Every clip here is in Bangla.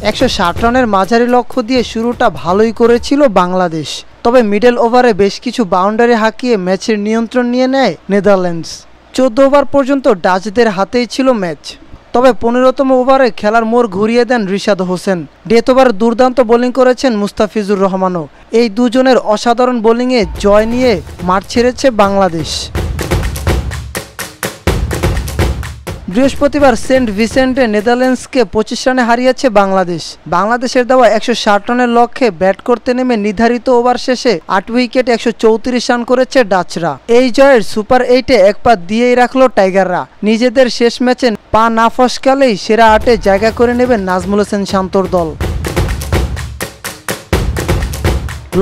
160 রানের মাঝারি লক্ষ্য দিয়ে শুরুটা ভালোই করেছিল বাংলাদেশ, তবে মিডল ওভারে বেশ কিছু বাউন্ডারি হাঁকিয়ে ম্যাচের নিয়ন্ত্রণ নিয়ে নেয় নেদারল্যান্ডস। 14 ওভার পর্যন্ত ডাচদের হাতেই ছিল ম্যাচ, তবে 15তম ওভারে খেলার মোড় ঘুরিয়ে দেন রিশাদ হোসেন। ডেথ ওভারে দুর্দান্ত বোলিং করেছেন মুস্তাফিজুর রহমানও। এই দুজনের অসাধারণ বোলিংয়ে জয় নিয়ে মাঠ ছেড়েছে বাংলাদেশ। বৃহস্পতিবার সেন্ট ভিসেন্টে নেদারল্যান্ডসকে 25 রানে হারিয়েছে বাংলাদেশ। বাংলাদেশের দেওয়া 160 রানের লক্ষ্যে ব্যাট করতে নেমে নির্ধারিত ওভার শেষে 8 উইকেটে 134 রান করেছে ডাচরা। এই জয়ের সুপার 8-এ এক পা দিয়েই রাখল টাইগাররা। নিজেদের শেষ ম্যাচে পা না ফসকালেই সেরা 8-এ জায়গা করে নেবেন নাজমুল হোসেন শান্তর দল।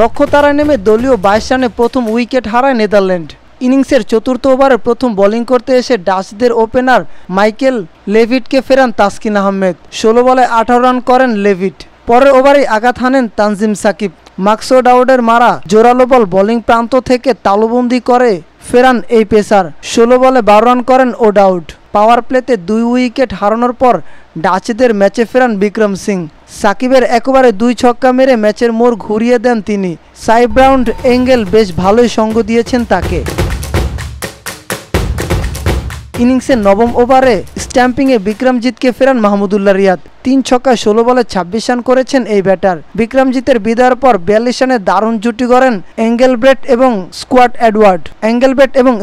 লক্ষ্য তাড়ায় নেমে দলীয় 22 রানে প্রথম উইকেট হারায় নেদারল্যান্ড। ইনিংসের চতুর্থ ওভারে প্রথম বোলিং করতে এসে ডাচদের ওপেনার মাইকেল লেভিটকে ফেরান তাসকিন আহমেদ। 16 বলে 18 রান করেন লেভিট। পরের ওভারেই আঘাত হানেন তানজিম সাকিব। মাকসুদ আউডের মারা জোরালো বল বোলিং প্রান্ত থেকে তালুবন্দি করে ফেরান এই পেসার। 16 বলে 12 রান করেন ওডাউড। পাওয়ার প্লেতে 2 উইকেট হারানোর পর ডাচদের ম্যাচে ফেরান বিক্রম সিং। সাকিবের একবারে 2 ছক্কা মেরে ম্যাচের মোড় ঘুরিয়ে দেন তিনি। সাইড রাউন্ড অ্যাঙ্গেল বেশ ভালোই সঙ্গ দিয়েছেন তাকে। ইনিংসের 9ম ওভারে স্ট্যাম্পিংয়ে বিক্রমজিৎকে ফেরান মাহমুদুল্লাহ রিয়াদ। 3 ছক্কায় 16 বলে 26 রান করেছেন এই ব্যাটার। বিক্রমজিতের বিদায়ের পর 42 রানে দারুণ জুটি গড়েন এঙ্গেলব্রেট এবং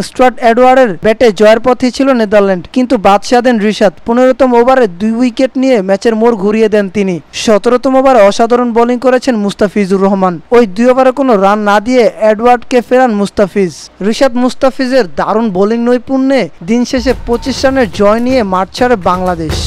স্টুয়ার্ট এডওয়ার্ডের ব্যাটে জয়ের পথেই ছিল নেদারল্যান্ড, কিন্তু বাদশা দেন রিশাদ। 15তম ওভারে 2 উইকেট নিয়ে ম্যাচের মোড় ঘুরিয়ে দেন তিনি। 17তম ওভারে অসাধারণ বোলিং করেছেন মুস্তাফিজুর রহমান। ওই 2 ওভারে কোনো রান না দিয়ে এডওয়ার্ডকে ফেরান মুস্তাফিজ। রিশাদ মুস্তাফিজের দারুণ বোলিং নৈপুণ্যে দিন শেষে 25 রানের জয় নিয়ে মাঠ ছাড়ে বাংলাদেশ।